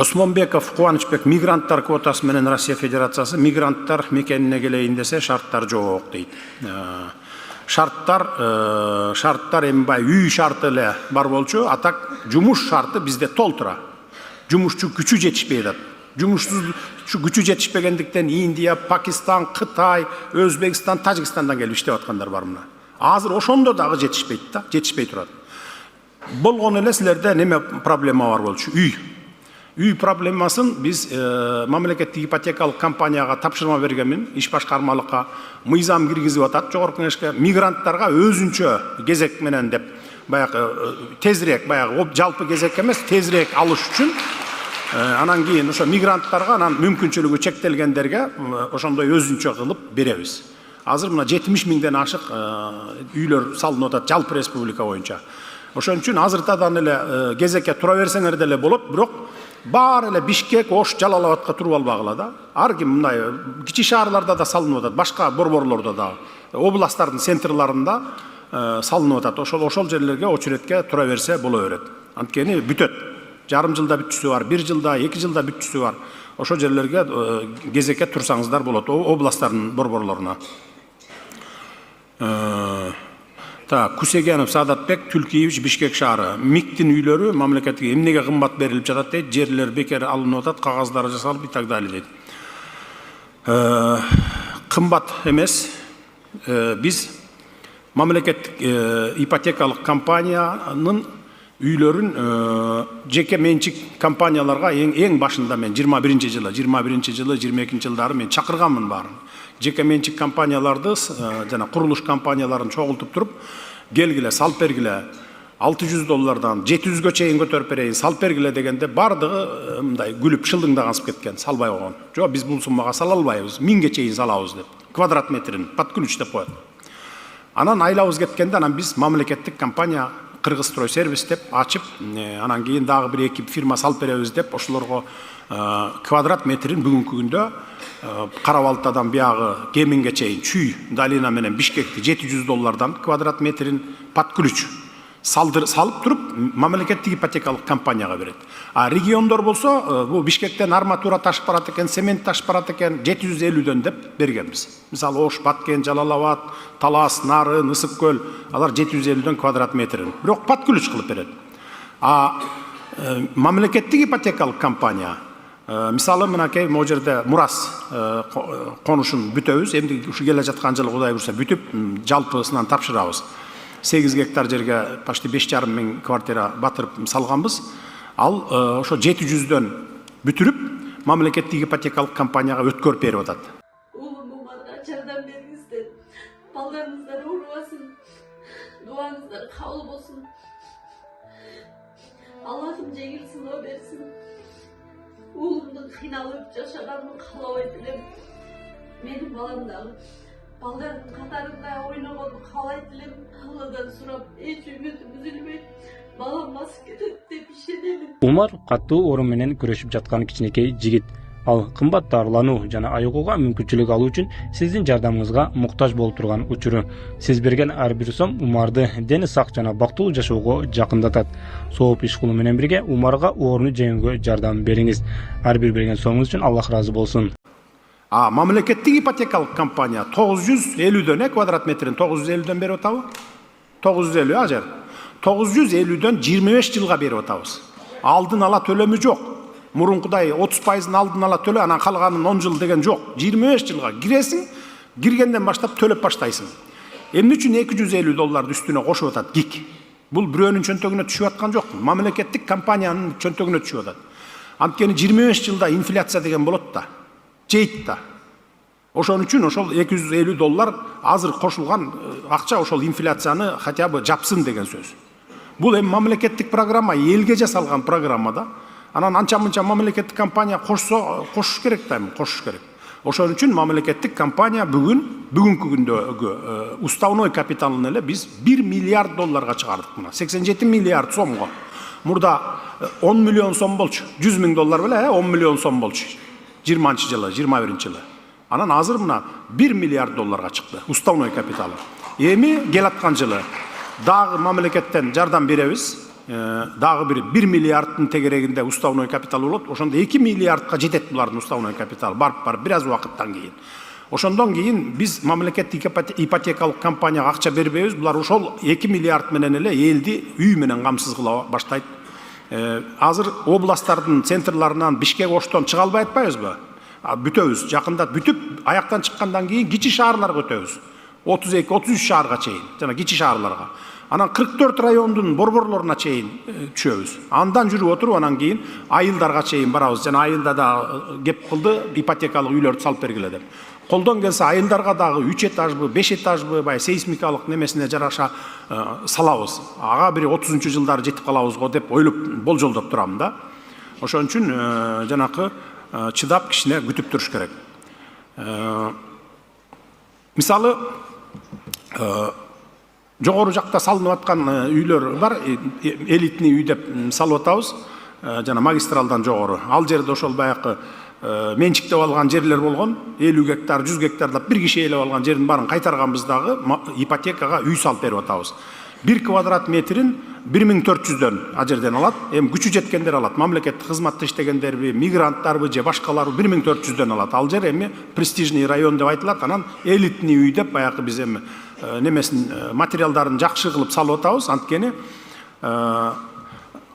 Осмонбеков Кубанычбек мигранттар квотасы менен Россия Федерациясы мигранттар мекенине келейин десе шарттар жок дейт. Шарттар эмбай үй шарты эле бар болчу, а так жумуш шарты бизде толтура. Жумушчу күчү жетишпей атат. Жумушсуз күчү жетишпегендиктен Индия, Пакистан, Кытай, Өзбекстан, Тажикстандан келип иштеп аткандар бар мына. Азыр ошондо дагы жетишпейт да, жетишпей турат. Болгон эле силерде неме проблема бар болчу? Үй проблемасын біз мамлекеттик ипотекалык компанияга тапшырма бергенмин, иш башкармалыкка мыйзам киргизип атат жогорку кеңешке, мигранттарга өзүнчө кезек менен деп, баягы тезирээк, баягы жалпы кезек эмес, тезирээк алыш үчүн анан кийин ошо мигранттарга анан мүмкүнчүлүгү чектелгендерге ошондой өзүнчө кылып беребиз. Азыр мына 70 миңден ашык үйлөр салынып атат жалпы республика боюнча. Ошон үчүн азыртадан эле кезекке тура берсеңер деле болот, бирок бар эле Бишкек, Ош, Жалал-Абадка туруп албагыла да. Ар ким мындай кичи шаарларда да салынып атат, башка борборлордо да, областтардын центрларында салынып атат. Ошол жерлерге очередке тура берсе боло берет. Анткени бүтөт. Жарым жылда бүтчүсү бар, 1 жылда, 2 жылда бүтчүсү бар. Ошол жерлерге кезекке турсаңыздар болот, областтардын борборлоруна. Кусегенов Саадатбек, Түлкиевич, Бишкек шаары. МИКтин үйлөрү мамлекеттик эмнеге кымбат берилип жатат дейт, жерлер бекер алынып атат, кагаздары жасалып и так далее дейт. Кымбат эмес, биз мамлекеттик ипотекалык компаниянын үйлөрүн жеке менчик компанияларга эң башында мен 21 жылы, 22 жылдары мен чакырганмын барын. Жеке менчик компанияларды, жана курулуш компанияларын чогултуп туруп, келгиле, салып бергиле, $600 700-гө чейин көтөрүп берейин, салып бергиле дегенде бардыгы мындай күлүп шылдыңдагансып кеткен, салбай койгон. Жок, биз бул суммага сала албайбыз, 1000-ге чейин салабыз деп. Квадрат метрин под ключ деп коет. Анан айлабыз кеткенде анан биз мамлекеттик компания Кыргызстрой сервис деп ачып, анан кийин дагы бир эки фирма салып беребиз деп, ошолорго квадрат метрин бүгүнкү күндө Карабалтадан биягы Кеминге чейин Чүй долина менен Бишкекти $700 квадрат метрин под ключ салып туруп мамлекеттик ипотекалык компанияга берет. А региондор болсо, бул Бишкектен арматура ташып барат экен, цемент ташып барат экен, 750-дөн деп бергенбиз. Мисалы Ош, Баткен, Жалал-Абад, Талас, Нарын, Ысык көл, алар 750-дөн квадрат метрин. Бирок под ключ кылып берет. А мамлекеттик ипотекалык компания, мисалы мынакей могу жерде Мурас конушун бүтөбүз, эмди ушу келе жаткан жылы Кудай буйрса бүтүп жалпысынан тапшырабыз. 8 гектар жерге почти 5,5 миң квартира батырып салганбыз. Ал ошо 700-дөн бүтүрүп мамлекеттик ипотекалык компанияга өткөрүп берип атат. Улумумарга жардам бериңиздер. Балдарыңыздар урубасын. Дуаңыздар кабыл болсун. Аллахым жеңил сыноо берсин. Улумдун кыйналып жашаганын каалабайт элем. Менин балам дагы балдардын катарында ойногону каалайт элем. Алладан сурап, эч үмүтүм үзүлбөйт. Балам басып кетет деп ишенемин. Умар катуу оору менен күрөшүп жаткан кичинекей жигит. Ал кымбат дарылануу жана айыгууга мүмкүнчүлүк алуу үчүн сиздин жардамыңызга муктаж болуп турган учуру. Сиз берген ар бир сом Умарды дени сак жана бактылуу жашоого жакындатат. Сооп иш кылуу менен бирге Умарга ооруну жеңүүгө жардам бериңиз. Ар бир берген сомуңуз үчүн Аллах ыраазы болсун. Мамлекеттик ипотекалык компания 950-дөн квадрат метрин 950-дөн берип атабы? 950 ажар. 950-дөн 25 жылга берип атабыз. Алдын ала төлөмү жок. Мурункудай 30% алдын ала төлө, анан калганын 10 жыл деген жок. 25 жылга киресиң, киргенден баштап төлөп баштайсың. Эмне үчүн $250 үстүнө кошуп атат ГИК? Бул бирөөнүн чөнтөгүнө түшүп аткан жок. Мамлекеттик компаниянын чөнтөгүнө түшүп атат. Анткени 25 жылда инфляция деген болот да. Жейт да. Ошон үчүн ошол $250 азыр кошулган акча ошол инфляцияны хотя бы жапсын деген сөз. Бул эми мамлекеттик программа, элге жасалган программа да. Анан анча-мынча мамлекеттик компания кошуш керек да, кошуш керек. Ошон үчүн мамлекеттик компания бүгүнкү күндө уставной капиталын эле биз $1 миллиард чыгардык мына. 87 миллиард сомго. Мурда 10 миллион сом болчу. $100 миң беле 10 миллион сом болчу. 20-жылы, 21-жылы. Анан азыр мына $1 миллиард чыкты уставной капиталы. Эми кел аткан жылы дагы мамлекеттен жардам беребиз. дагы бир 1 миллиардтын тегерегинде уставной капитал болот. Ошондо 2 миллиардка жетет булардын уставной капиталы барып бир аз убакыттан кийин. Ошондон кийин биз мамлекеттик ипотекалык компанияга акча бербейбиз. Булар ошол 2 миллиард менен эле элди үй менен камсыз кыла баштайт. Азыр областтардын центрларынан Бишкек, Оштон чыга албай атпайбызбы? Бүтөбүз, жакында бүтүп аяктан чыккандан кийин кичи шаарларга өтөбүз. 32-33 шаарга чейин, жана кичи шаарларга. Анан 44 райондун борборлоруна чейин түшөбүз. Андан жүрүп отуруп, анан кийин айылдарга чейин барабыз. Жана айылда да кеп кылды ипотекалык үйлөрдү салып бергиле деп. Колдон келсе айылдарга дагы 3 этажбы, 5 этажбы бай сейсмикалык немесине жараша салабыз. Ага бир 30-жылдары жылдары жетип калабыз го деп ойлоп болжолдоп турам да. Ошон үчүн жанакы чыдап кичине күтүп туруш керек. Мисалы жогору жакта салынып аткан үйлөр бар, элитный үй деп салып атабыз. Жана магистралдан жогору. Ал жерде ошол баякы менчиктеп алган жерлер болгон, 50 гектар, 100 гектарлап бир киши ээлеп алган жердин баарын кайтарганбыз дагы ипотекага үй салып берип атабыз. 1 квадрат метрин 1400дөн а жерден алат. Эми күчү жеткендер алат. Мамлекеттик кызматта иштегендерби, мигранттарбы же башкалары 1400дөн алат. Ал жер эми престижный район деп айтылат. Анан элитный үй деп баякы биз эми немесин материалдарын жакшы кылып салып атабыз. Анткени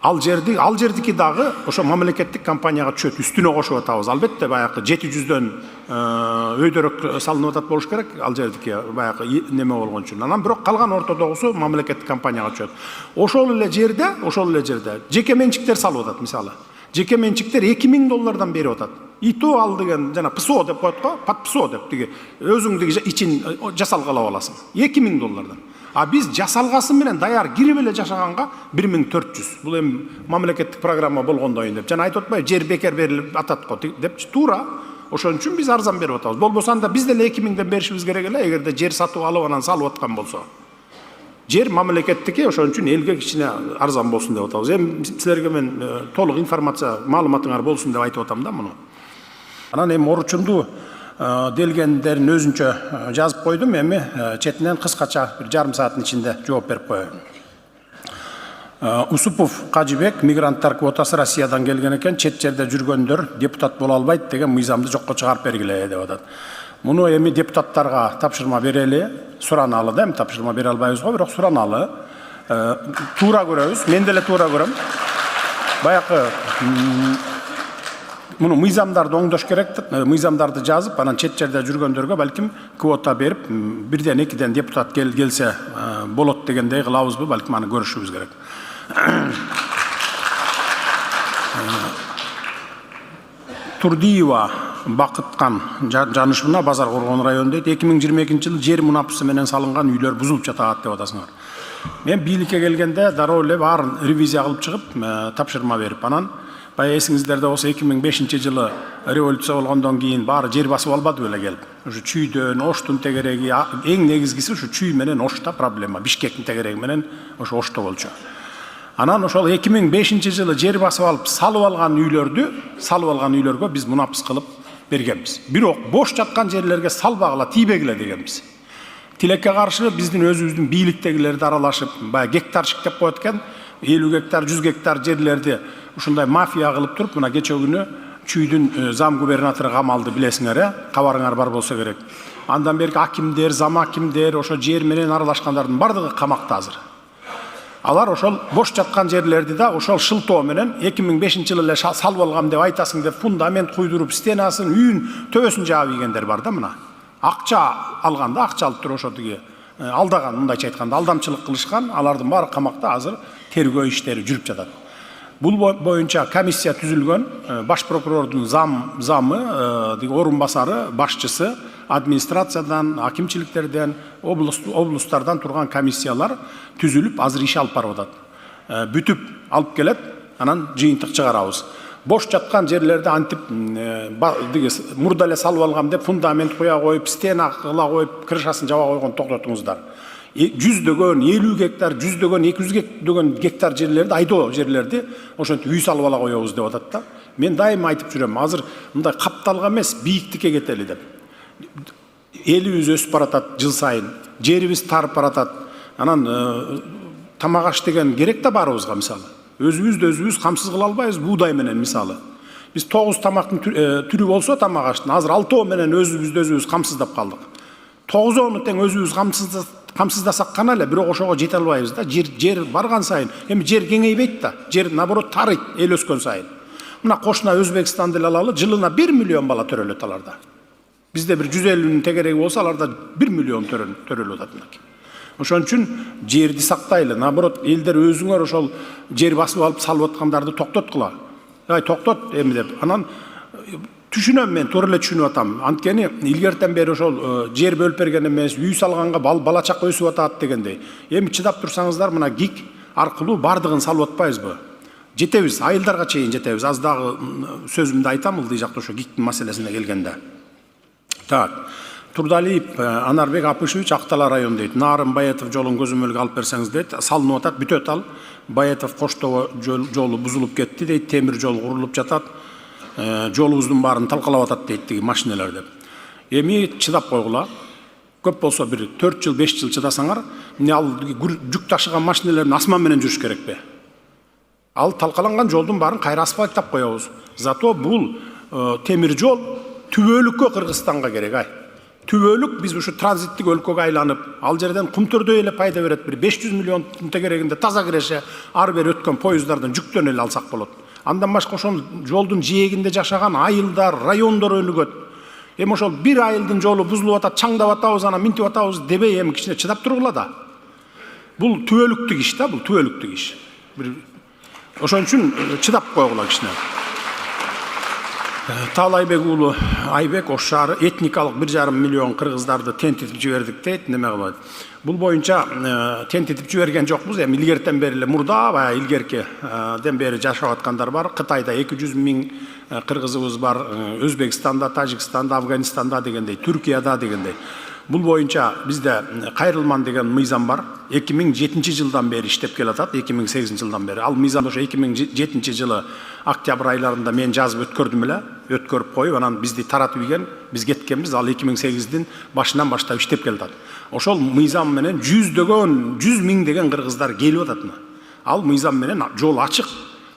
ал жердики дагы ошо мамлекеттик компанияга түшөт, үстүнө кошуп атабыз. Албетте баякы 700дөн өйдөрөк салынып атат болуш керек, ал жердики баякы неме болгон үчүн. Анан бирок калган ортодогусу мамлекеттик компанияга түшөт. Ошол эле жерде жеке менчиктер салып атат, мисалы. Жеке менчиктер $2000 берип атат. ИТО ал деген жана ПСО деп коет го, под ПСО деп тиги өзүңдү ичин жасалгалап аласың. $2000. А биз жасалгасы менен даяр кирип эле жашаганга 1400. Бул эми мамлекеттик программа болгондойн деп. Жана айтып атпайбы, жер бекер берилип атат го деп туура. Ошон үчүн биз арзан берип атабыз. Болбосо анда биз деле 2000ден беришибиз керек эле, эгерде жер сатып алып анан салып аткан болсо. Жер мамлекеттики, ошон үчүн элге кичине арзан болсун деп атабыз. Эми силерге мен толук информация, маалыматыңар болсун деп айтып атам да муну. Анан эми орчунду делгендерин өзүнчө жазып койдум, эми четинен кыскача бир жарым сааттын ичинде жооп берип коеюн. Усупов Кажыбек, мигранттар квотасы Россиядан келген экен, чет жерде жүргөндөр депутат боло албайт деген мыйзамды жокко чыгарып бергиле деп атат. Муну эми депутаттарга тапшырма берели, сураналы да, эми тапшырма бере албайбыз го, бирок сураналы. Туура көрөбүз, мен деле туура көрөм. Баякы муну мыйзамдарды оңдош керек, мыйзамдарды жазып, анан чет жерде жүргөндөргө балким квота берип, 1-2 депутат келсе болот дегендей кылабызбы, балким аны көрүшүбүз керек. Турдиева Бакыткан Жанышына Базар Коргон районунда 2022-жылы жер мунапысы менен салынган үйлөр бузулуп жатат деп атасыңар. Мен бийликке келгенде дароо эле баарын ревизия кылып чыгып, тапшырма берип, анан бая эсиңиздерде болсо 2005-жылы революция болгондон кийин баары жер басып албады беле келип. Ушу чүйдөн, Оштун тегереги, эң негизгиси ушу чүй менен Ошта проблема. Бишкектин тегереги менен ошо Ошто болчу. Анан ошол 2005-жылы жер басып алып салып алган үйлөргө биз мунапыс кылып бергенбиз. Бирок бош жаткан жерлерге салбагыла, тийбегиле дегенбиз. Тилекке каршы биздин өзүбүздүн бийликтегилерди аралашып, бая гектарчык деп коет экен, 50 гектар, 100 гектар жерлерди ушундай мафия кылып туруп, мына кече күнү чүйдүн зам губернатору камалды, билесиңер, кабарыңар бар болсо керек. Андан берки акимдер, зам акимдер, ошо жер менен аралашкандардын бардыгы камакта азыр. Алар ошол бош жаткан жерлерди да ошол шылтоо менен 2005-жылы эле салып алгам деп айтасың деп фундамент куйдуруп, стенасын, үйүн төбөсүн жаап ийгендер бар да мына. Акча алганда, акча алып туруп ошо тиги алдаган, мындайча айтканда алдамчылык кылышкан, алардын баары камакта азыр тергөө иштери жүрүп жатат. Бул боюнча комиссия түзүлгөн, баш прокурордун замы, орун басары, башчысы, администрациядан, акимчиликтерден, облустардан турган комиссиялар түзүлүп, азыр иш алып барып атат. Бүтүп алып келет, анан жыйынтык чыгарабыз. Бош жаткан жерлерде антип мурда эле салып алгам деп фундамент куя коюп, стена кыла коюп, крышасын жаба койгон токтотуңуздар. 100дөгөн, 50 гектар, 100дөгөн, 200дөгөн гектар жерлерди, айдоо жерлерди ошентип үй салып ала коебуз деп атат да. Мен дайыма айтып жүрөм, азыр мындай капталга эмес, бийиктикке кетели деп. Элибиз өсүп баратат жыл сайын, жерибиз тарып баратат. Анан тамак аш деген керек да барыбызга мисалы. Өзүбүз камсыз кыла албайбыз буудай менен мисалы. Биз 9 тамактын түрү болсо тамак аштын азыр 6 менен өзүбүз камсыздап калдык. 9-ону тең өзүбүз камсыздасак гана эле, бирок ошого жете албайбыз да. Жер барган сайын, эми жер кеңейбейт да. Жер наоборот тарыйт эл өскөн сайын. Мына кошуна Өзбекстанды алалы, жылына 1 миллион бала төрөлөт аларда. Bizde bir 150'nin tegereği olsa alarda 1 milyon törölü odatmak. Oşon üçün жерди сактайлы. Наоборот, элдер өзүңөр ошол жер басып алып салып аткандарды токтоткула. Ай токтот эми деп. Анан түшүнөм мен, туура эле түшүнүп атам. Анткени илгертен бери ошол жер бөлүп берген эмес, үй салганга бала чак өсүп атат дегендей. Эми чыдап турсаңыздар, мына ГИК аркылуу бардыгын салып атпайбызбы? Жетебиз, айылдарга чейин жетебиз. Az дагы сөзүмдү айтам ылдый жакта ошо ГИКтин маселесине келгенде. Так. Турдалиев Анарбек Апышевич Актала район дейт. Нарын Баятов жолун көзөмөлгө алып берсеңиз дейт. Салынып атат, бүтөт ал. Баятов Коштоо жолу бузулуп кетти дейт. Темир жол курулуп жатат. Жолубуздун баарын талкалап атат дейт тиги машиналар деп. Эми чыдап койгула. Көп болсо бир 4 жыл, 5 жыл чыдасаңар, эмне ал жүк ташыган машиналардын асман менен жүрүш керекпи? Ал талкаланган жолдун баарын кайра асфальттап коебуз. Зато бул темир жол түбөлүккө Кыргызстанга керек ай. Түбөлүк биз ушу транзиттик өлкөгө айланып, ал жерден кумтөрдөй эле пайда берет. Бир 500 миллион тегерегинде таза киреше ар бери өткөн поезддардан жүктөн эле алсак болот. Андан башка ошол жолдун жээгинде жашаган айылдар, райондор өнүгөт. Эми ошол бир айылдын жолу бузулуп атат, чаңдап атабыз, анан минтип атабыз дебей эми кичине чыдап тургула да. Бул түбөлүктүк иш да, бул түбөлүктүк иш. Ошон үчүн чыдап койгула кичине. Талайбек уулу Айбек Ош шаары этникалык 1,5 миллион кыргыздарды тентитип жибердик дейт. Неме кылат? Бул боюнча тентитип жиберген жокпуз. Эми илгертен бери эле мурда, баягы илгеркиден бери жашап аткандар бар. Кытайда 200 миң кыргызыбыз бар, Өзбекстанда, Тажикстанда, Афганистанда дегендей, Түркияда дегендей. Бул боюнча бизде Кайрылман деген мыйзам бар. 2007 жылдан бери иштеп келатат, 2008 жылдан бери. Ал мыйзам ошо 2007 жылы октябрь айларында мен жазып өткөрдүм эле, өткөрүп коюп, анан бизди таратып ийген, биз кеткенбиз. Ал 2008-дин башынан баштап иштеп келатат. Ошол мыйзам менен 100 миңдеген кыргыздар келип атат. Ал мыйзам менен жол ачык.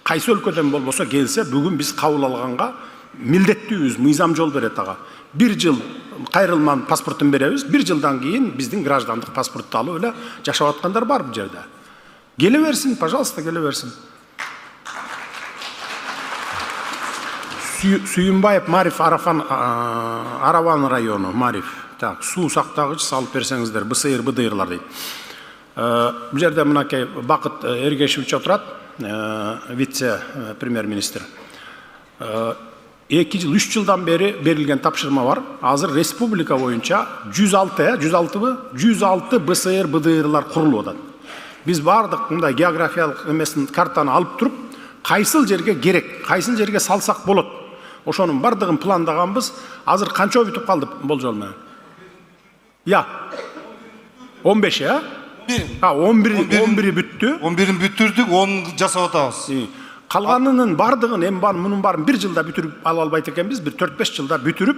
Кайсы өлкөдөн болбосо келсе, бүгүн биз кабыл алганга милдеттүүбүз, мыйзам жол берет ага. 1 жыл Кайрылман паспортун беребиз, 1 жылдан кийин биздин граждандык паспортду алып эле жашап аткандар бар бул жерде. Келе берсин, пожалуйста, келе берсин. Сүйүнбаев Мариф Араван району, Мариф. Так, суу сактагыч салып берсеңиздер, БСР быдырлар дейт. Бул жерде мынакей Бакыт Эргешевич отурат, вице премьер-министр. 2 жыл, 3 жылдан бери берилген тапшырма бар. Азыр республика боюнча 106 БСР быдырлар курулуп атат. Биз бардык мындай географиялык эмесин картаны алып туруп, кайсыл жерге керек, кайсыл жерге салсак болот. Ошонун бардыгын пландаганбыз. Азыр канча бүтүп калды болжол менен? Я. 15, а? 11 бүттү. 11-ин бүтүрдүк, 10 жасап атабыз. Калганынын бардыгын эми мунун баарын 1 жылда бүтүрүп ала албайт экенбиз. Bir 4-5 жылда бүтүрүп,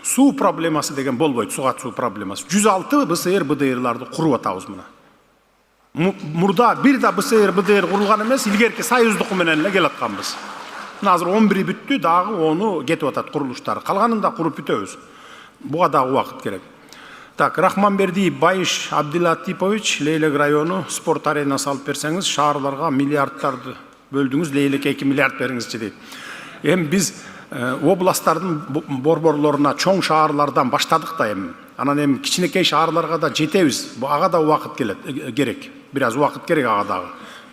суу проблемасы деген болбойт, суга суу проблемасы. 106 БСР БДРларды куруп атабыз мына. Мурда бир да БСР БДР курулган эмес, илгерки союздук менен эле келатканбыз. Мына азыр 11 бүттү, дагы 10 кетип атат курулуштары. Калганын да куруп бүтөбүз. Буга дагы убакыт керек. Так, Рахманбердиев Байыш Абдилатипович, Лейлек району спорт арена салып берсеңиз, шаарларга миллиардтарды бөлдүңүз, Лейлекке 2 миллиард бериңизчи дейт. Эми биз областтардын борборлоруна чоң шаарлардан баштадык да эми. Анан эми кичинекей шаарларга да жетебиз. Ага да убакыт керек. Бир аз убакыт керек ага дагы.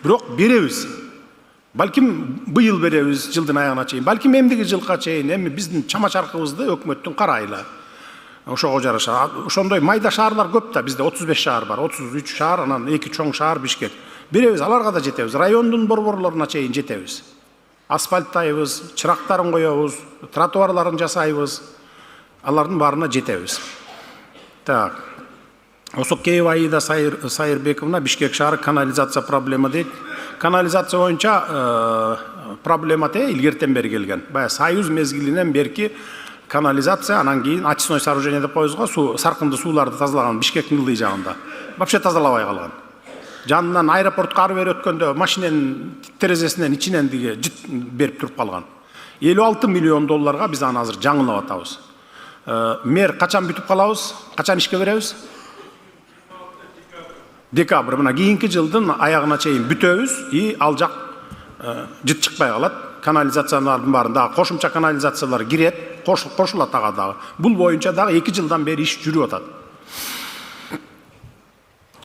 Бирок беребиз. Балким быйыл беребиз жылдын аягына чейин. Балким эмдиги жылга чейин. Эми биздин чама-чаркыбызды өкмөттүн карайлы. Ошого жараша. Ошондой майда шаарлар көп да, бизде 35 шаар бар, 33 шаар, анан 2 чоң шаар Бишкек. Беребиз, аларга да жетебиз. Райондун борборлоруна чейин жетебиз. Асфальттайбыз, чырактарын коебуз, тротуарларын жасайбыз. Алардын баарына жетебиз. Так. Осокеева Аида Сайырбековна, Бишкек шаары канализация проблема дейт. Канализация боюнча проблема илгертен бери келген. Бая союз мезгилинен берки канализация, анан кийин очистной сооружение деп коебузго, саркынды сууларды тазалаган Бишкектин ылдый жагында. Вообще тазалабай калган. жанынан аэропортко ары бери өткөндө машиненин терезесинен ичинен диге жыт берип туруп калган. 56 миллион долларга биз аны азыр жаңылап атабыз. Мэр качан бүтүп калабыз? Качан ишке беребиз? Декабрь. Мына кийинки жылдын аягына чейин бүтөбүз и ал жак жыт чыкпай калат. Канализациялардын баарында кошумча канализациялар кирет, кошулат ага дагы. Бул боюнча дагы 2 жылдан бери иш жүрүп атат.